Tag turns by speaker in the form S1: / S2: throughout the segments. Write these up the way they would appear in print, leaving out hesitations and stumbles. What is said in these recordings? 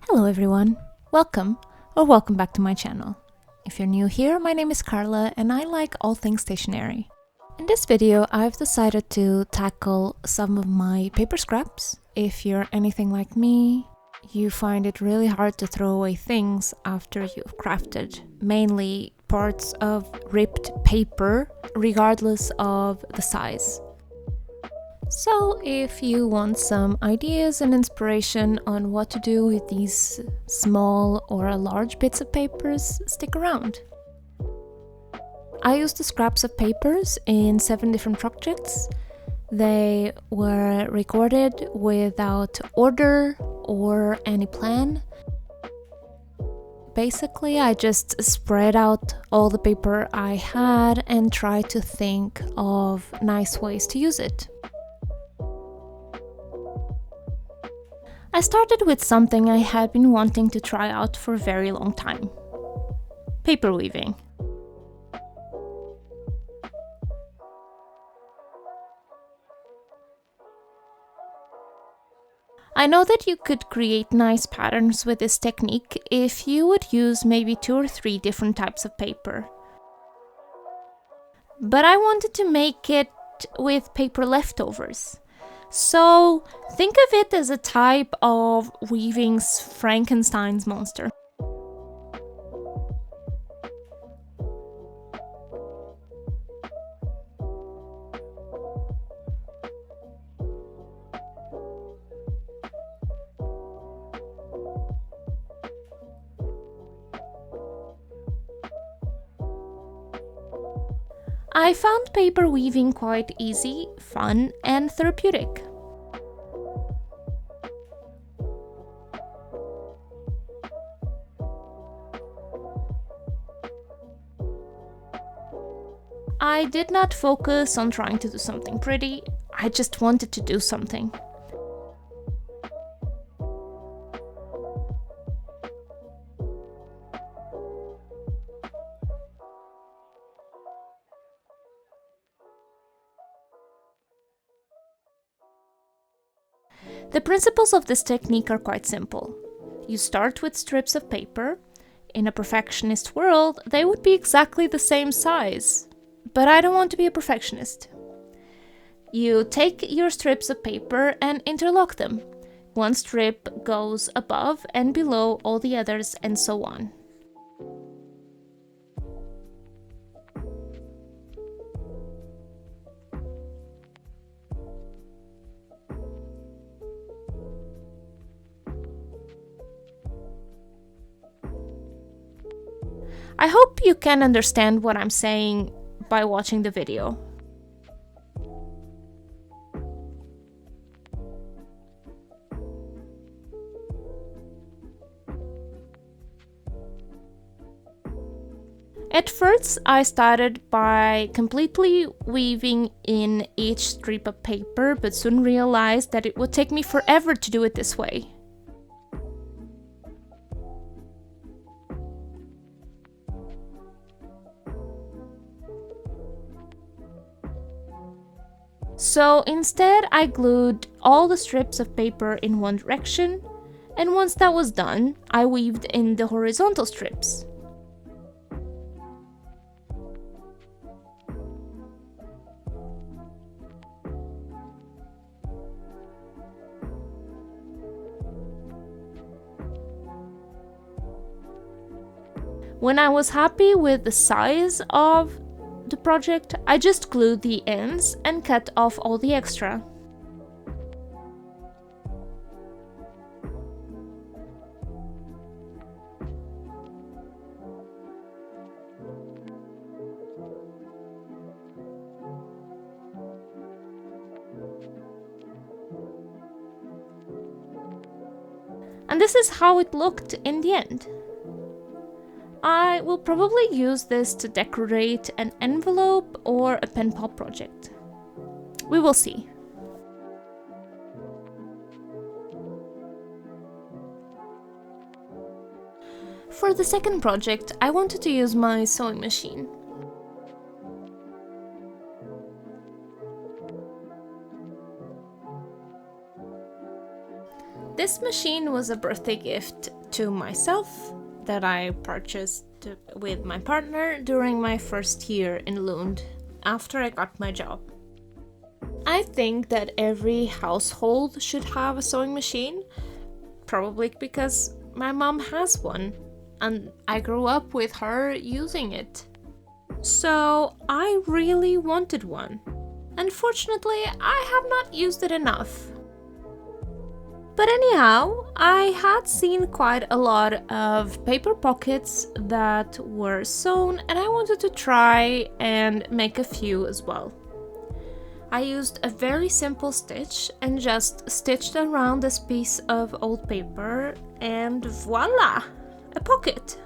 S1: Hello everyone, welcome back to my channel. If you're new here, my name is Carla and I like all things stationery. In this video I've decided to tackle some of my paper scraps. If you're anything like me, you find it really hard to throw away things after you've crafted, mainly parts of ripped paper, regardless of the size. So if you want some ideas and inspiration on what to do with these small or large bits of papers, stick around. I used the scraps of papers in 7 different projects. They were recorded without order or any plan. Basically, I just spread out all the paper I had and tried to think of nice ways to use it. I started with something I had been wanting to try out for a very long time: paper weaving. I know that you could create nice patterns with this technique if you would use maybe 2 or 3 different types of paper. But I wanted to make it with paper leftovers. So think of it as a type of weaving's Frankenstein's monster. I found paper weaving quite easy, fun, and therapeutic. I did not focus on trying to do something pretty, I just wanted to do something. The principles of this technique are quite simple. You start with strips of paper. In a perfectionist world, they would be exactly the same size. But I don't want to be a perfectionist. You take your strips of paper and interlock them. One strip goes above and below all the others, and so on. I hope you can understand what I'm saying by watching the video. At first, I started by completely weaving in each strip of paper, but soon realized that it would take me forever to do it this way. So instead, I glued all the strips of paper in one direction, and once that was done, I weaved in the horizontal strips. When I was happy with the size of the project, I just glued the ends and cut off all the extra. And this is how it looked in the end. I will probably use this to decorate an envelope or a pen pal project. We will see. For the second project, I wanted to use my sewing machine. This machine was a birthday gift to myself that I purchased with my partner during my first year in Lund after I got my job. I think that every household should have a sewing machine, probably because my mom has one and I grew up with her using it. So I really wanted one. Unfortunately, I have not used it enough. But anyhow, I had seen quite a lot of paper pockets that were sewn and I wanted to try and make a few as well. I used a very simple stitch and just stitched around this piece of old paper and voila! A pocket!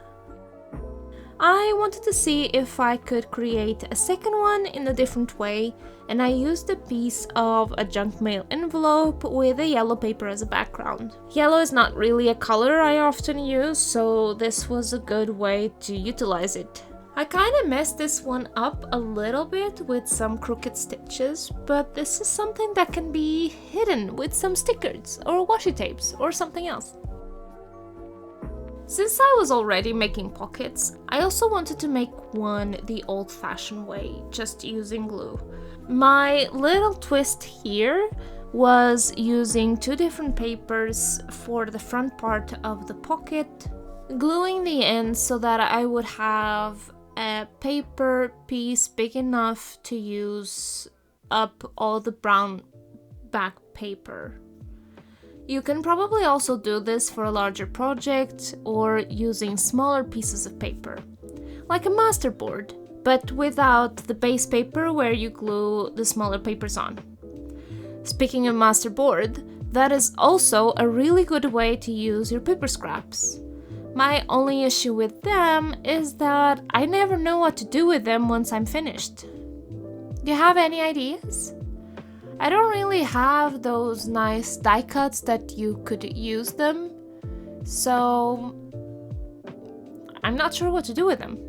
S1: I wanted to see if I could create a second one in a different way, and I used a piece of a junk mail envelope with a yellow paper as a background. Yellow is not really a color I often use, so this was a good way to utilize it. I kinda messed this one up a little bit with some crooked stitches, but this is something that can be hidden with some stickers or washi tapes or something else. Since I was already making pockets, I also wanted to make one the old-fashioned way, just using glue. My little twist here was using 2 different papers for the front part of the pocket, gluing the ends so that I would have a paper piece big enough to use up all the brown back paper. You can probably also do this for a larger project or using smaller pieces of paper, like a masterboard, but without the base paper where you glue the smaller papers on. Speaking of masterboard, that is also a really good way to use your paper scraps. My only issue with them is that I never know what to do with them once I'm finished. Do you have any ideas? I don't really have those nice die cuts that you could use them, so I'm not sure what to do with them.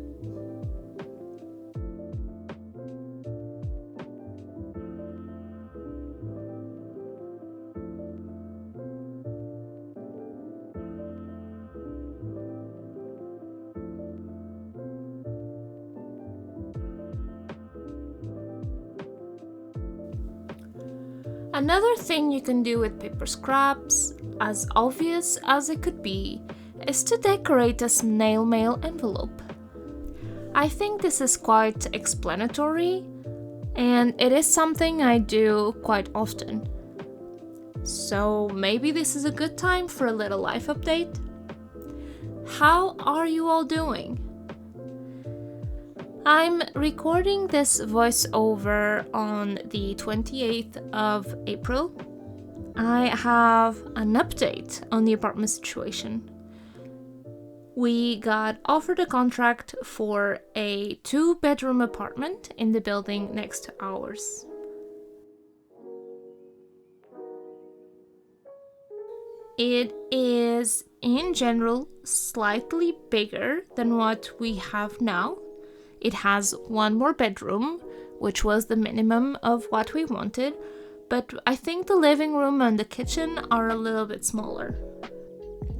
S1: Another thing you can do with paper scraps, as obvious as it could be, is to decorate a snail mail envelope. I think this is quite explanatory, and it is something I do quite often. So maybe this is a good time for a little life update. How are you all doing? I'm recording this voiceover on the 28th of April. I have an update on the apartment situation. We got offered a contract for a 2-bedroom apartment in the building next to ours. It is, in general, slightly bigger than what we have now. It has 1 more bedroom, which was the minimum of what we wanted, but I think the living room and the kitchen are a little bit smaller.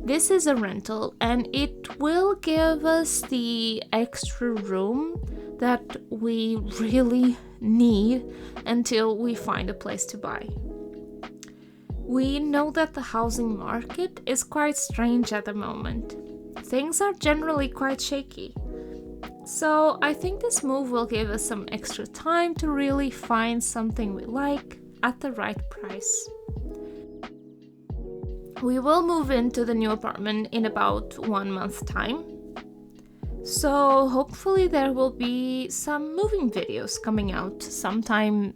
S1: This is a rental and it will give us the extra room that we really need until we find a place to buy. We know that the housing market is quite strange at the moment. Things are generally quite shaky. So I think this move will give us some extra time to really find something we like at the right price. We will move into the new apartment in about 1 month's time. So hopefully there will be some moving videos coming out sometime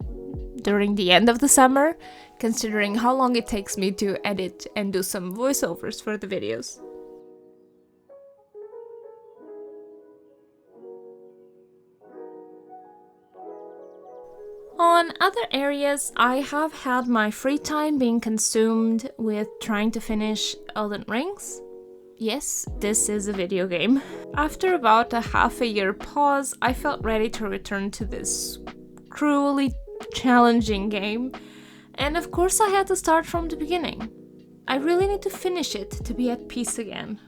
S1: during the end of the summer, considering how long it takes me to edit and do some voiceovers for the videos. On other areas, I have had my free time being consumed with trying to finish Elden Rings. Yes, this is a video game. After about a half a year pause, I felt ready to return to this cruelly challenging game, and of course I had to start from the beginning. I really need to finish it to be at peace again.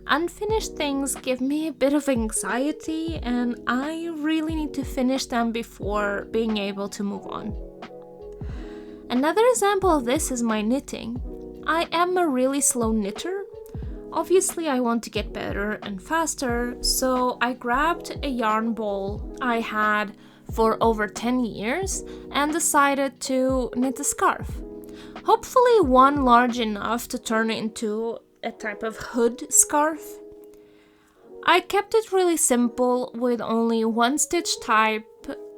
S1: Unfinished things give me a bit of anxiety, and I really need to finish them before being able to move on. Another example of this is my knitting. I am a really slow knitter. Obviously, I want to get better and faster, so I grabbed a yarn ball I had for over 10 years and decided to knit a scarf. Hopefully one large enough to turn into a type of hood scarf. I kept it really simple with only one stitch type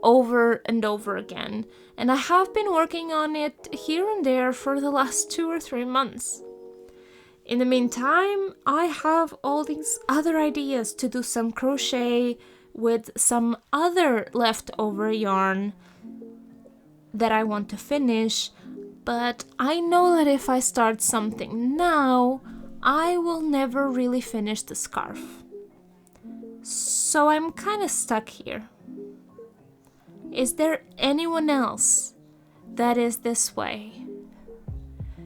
S1: over and over again, and I have been working on it here and there for the last 2 or 3 months. In the meantime, I have all these other ideas to do some crochet with some other leftover yarn that I want to finish, but I know that if I start something now, I will never really finish the scarf. So I'm kind of stuck here. Is there anyone else that is this way?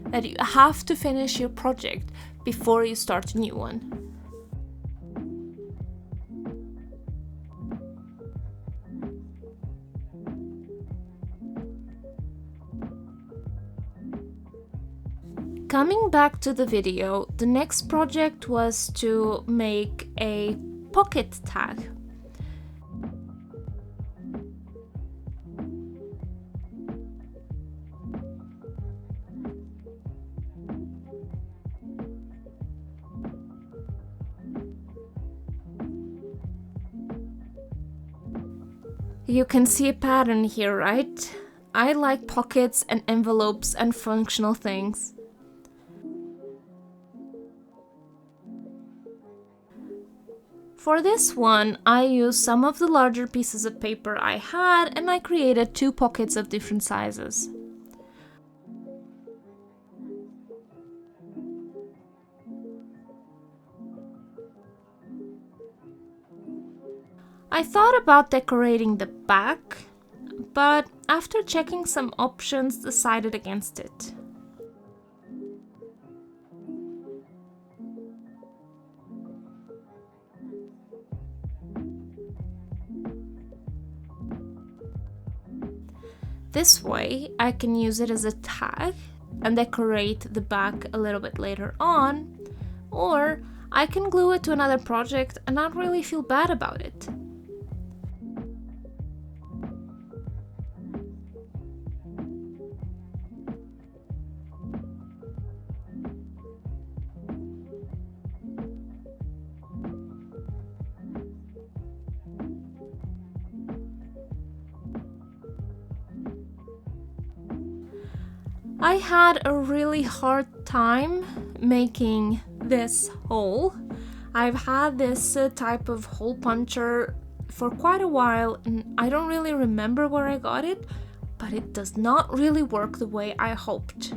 S1: That you have to finish your project before you start a new one? Coming back to the video, the next project was to make a pocket tag. You can see a pattern here, right? I like pockets and envelopes and functional things. For this one, I used some of the larger pieces of paper I had, and I created 2 pockets of different sizes. I thought about decorating the back, but after checking some options, decided against it. This way, I can use it as a tag and decorate the back a little bit later on, or I can glue it to another project and not really feel bad about it. I had a really hard time making this hole. I've had this type of hole puncher for quite a while, and I don't really remember where I got it, but it does not really work the way I hoped.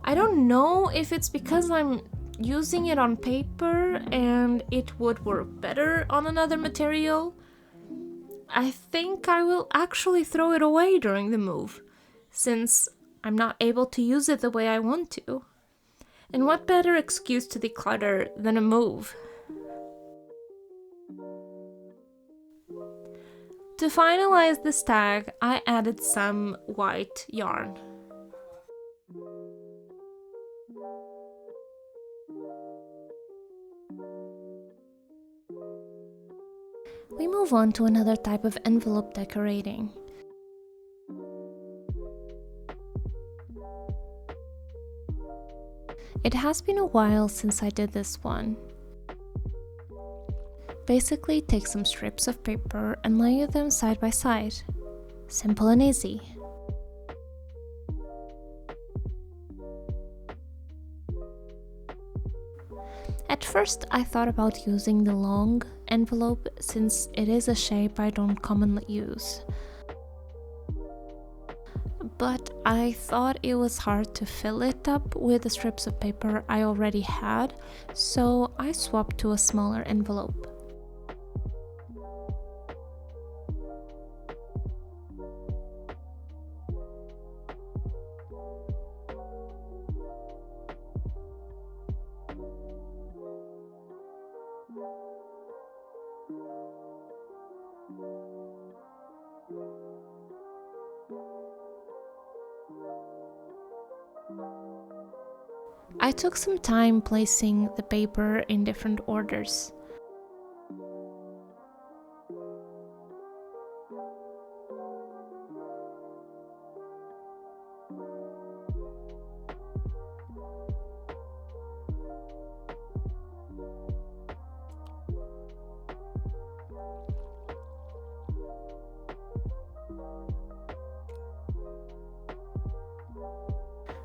S1: I don't know if it's because I'm using it on paper and it would work better on another material. I think I will actually throw it away during the move, since I'm not able to use it the way I want to. And what better excuse to declutter than a move? To finalize this tag, I added some white yarn. We move on to another type of envelope decorating. It has been a while since I did this one. Basically, take some strips of paper and layer them side by side. Simple and easy. At first, I thought about using the long envelope since it is a shape I don't commonly use. But I thought it was hard to fill it up with the strips of paper I already had, so I swapped to a smaller envelope. I took some time placing the paper in different orders.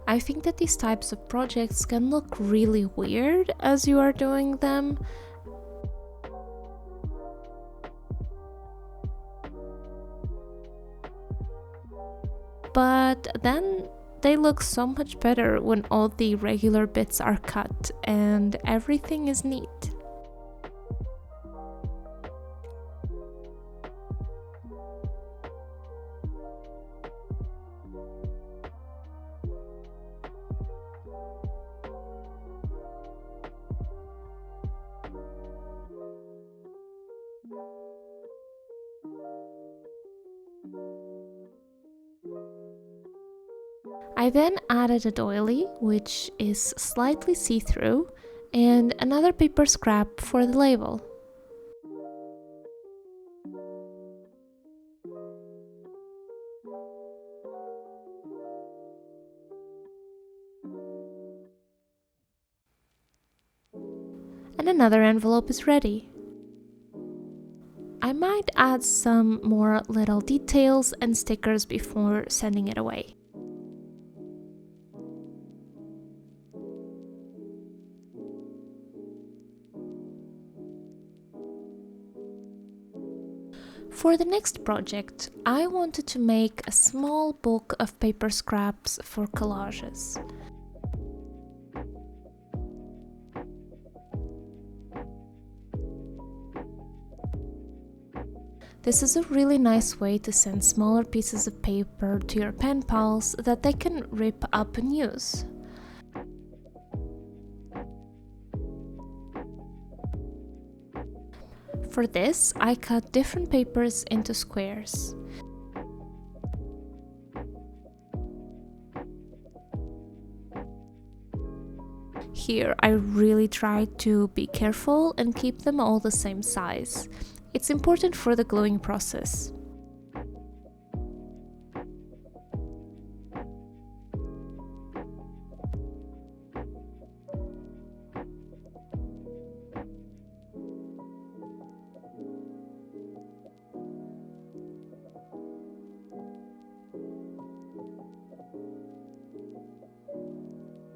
S1: I think that these types of projects can look really weird as you are doing them. But then they look so much better when all the regular bits are cut and everything is neat. I then added a doily, which is slightly see-through, and another paper scrap for the label. And another envelope is ready. I might add some more little details and stickers before sending it away. For the next project, I wanted to make a small book of paper scraps for collages. This is a really nice way to send smaller pieces of paper to your pen pals that they can rip up and use. For this, I cut different papers into squares. Here, I really tried to be careful and keep them all the same size. It's important for the gluing process.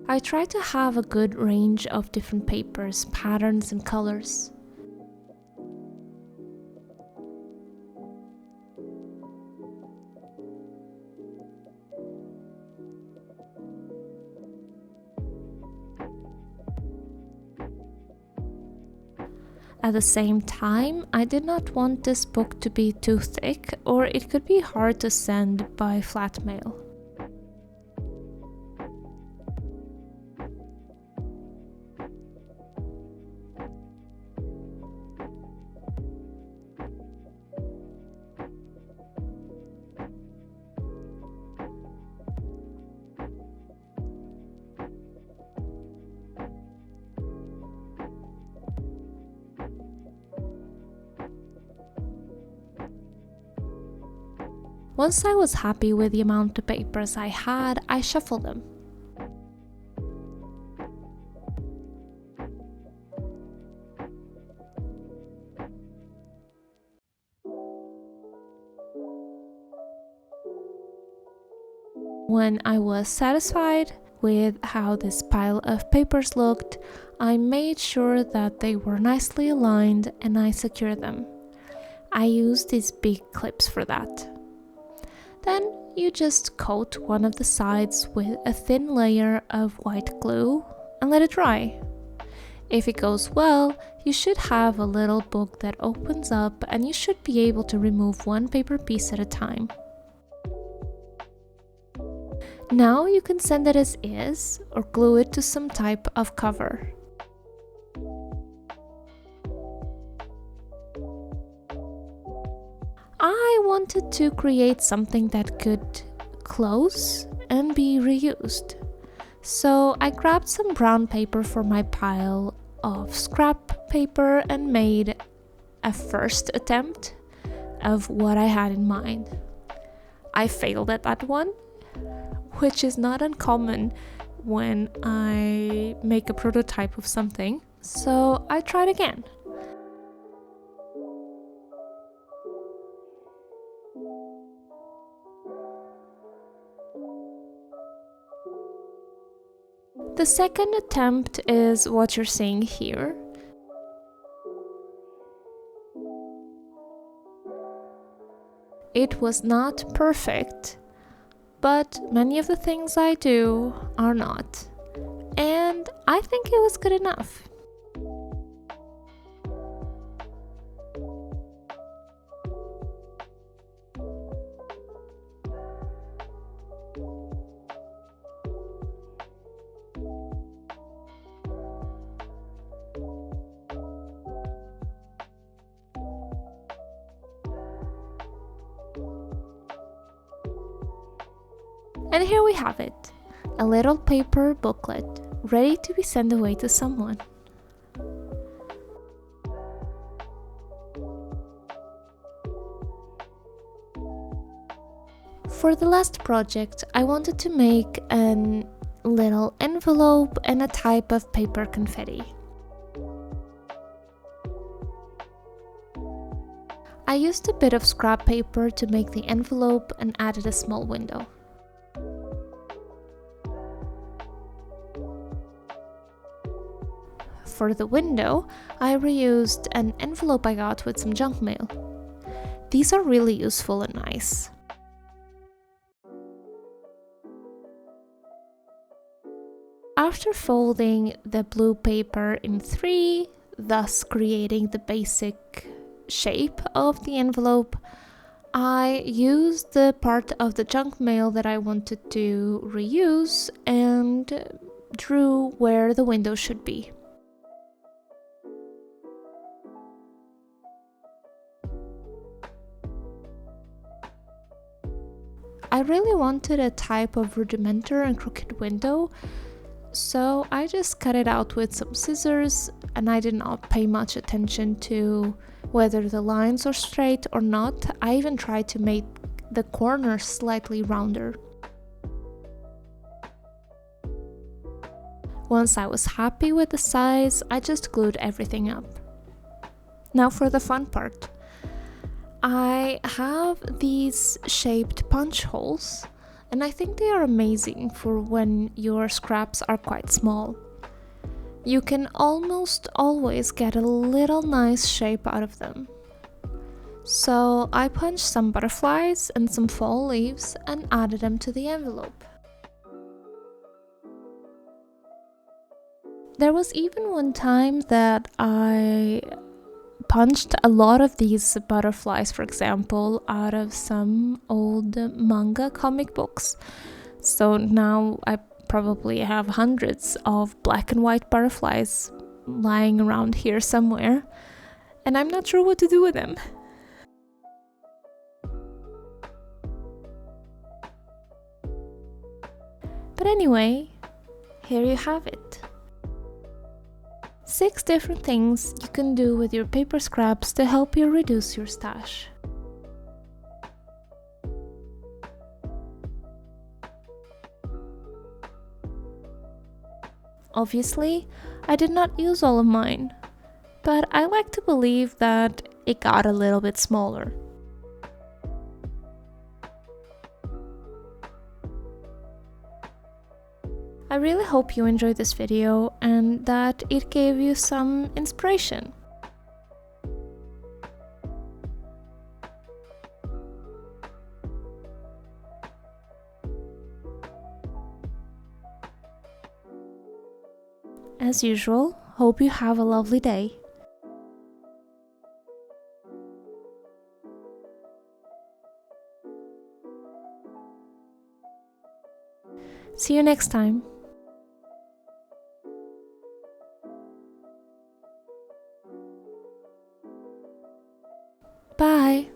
S1: I try to have a good range of different papers, patterns, and colors. At the same time, I did not want this book to be too thick, or it could be hard to send by flat mail. Once I was happy with the amount of papers I had, I shuffled them. When I was satisfied with how this pile of papers looked, I made sure that they were nicely aligned and I secured them. I used these big clips for that. Then you just coat one of the sides with a thin layer of white glue and let it dry. If it goes well, you should have a little book that opens up and you should be able to remove one paper piece at a time. Now you can send it as is or glue it to some type of cover. I wanted to create something that could close and be reused. So I grabbed some brown paper for my pile of scrap paper and made a first attempt of what I had in mind. I failed at that one, which is not uncommon when I make a prototype of something, so I tried again. The second attempt is what you're seeing here. It was not perfect, but many of the things I do are not. And I think it was good enough. And here we have it, a little paper booklet, ready to be sent away to someone. For the last project, I wanted to make a little envelope and a type of paper confetti. I used a bit of scrap paper to make the envelope and added a small window. For the window, I reused an envelope I got with some junk mail. These are really useful and nice. After folding the blue paper in 3, thus creating the basic shape of the envelope, I used the part of the junk mail that I wanted to reuse and drew where the window should be. I really wanted a type of rudimentary and crooked window, so I just cut it out with some scissors, and I did not pay much attention to whether the lines are straight or not. I even tried to make the corners slightly rounder. Once I was happy with the size, I just glued everything up. Now for the fun part. I have these shaped punch holes, and I think they are amazing for when your scraps are quite small. You can almost always get a little nice shape out of them. So I punched some butterflies and some fall leaves and added them to the envelope. There was even one time that I punched a lot of these butterflies, for example, out of some old manga comic books. So now I probably have hundreds of black and white butterflies lying around here somewhere, and I'm not sure what to do with them. But anyway, here you have it. 6 different things you can do with your paper scraps to help you reduce your stash. Obviously, I did not use all of mine, but I like to believe that it got a little bit smaller. I really hope you enjoyed this video and that it gave you some inspiration. As usual, hope you have a lovely day. See you next time. Bye!